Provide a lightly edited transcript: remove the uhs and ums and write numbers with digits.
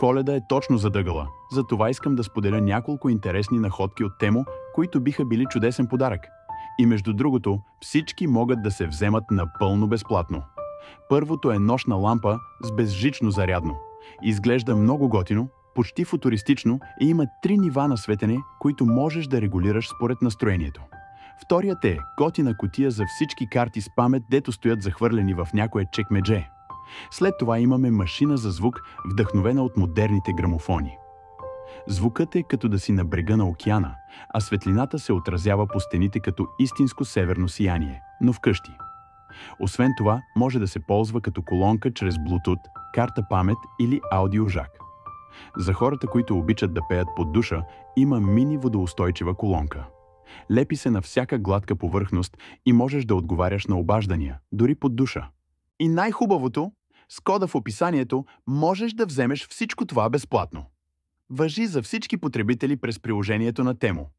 Коледа е точно задъгала, затова искам да споделя няколко интересни находки от Тему, които биха били чудесен подарък. И между другото, всички могат да се вземат напълно безплатно. Първото е нощна лампа с безжично зарядно. Изглежда много готино, почти футуристично и има 3 нива на светене, които можеш да регулираш според настроението. Вторият е готина кутия за всички карти с памет, дето стоят захвърлени в някое чекмедже. След това имаме машина за звук, вдъхновена от модерните грамофони. Звукът е като да си на брега на океана, а светлината се отразява по стените като истинско северно сияние, но вкъщи. Освен това, може да се ползва като колонка чрез Bluetooth, карта памет или аудиожак. За хората, които обичат да пеят под душа, има мини водоустойчива колонка. Лепи се на всяка гладка повърхност и можеш да отговаряш на обаждания, дори под душа. И най-хубавото, с кода в описанието можеш да вземеш всичко това безплатно. Важи за всички потребители през приложението на Тему.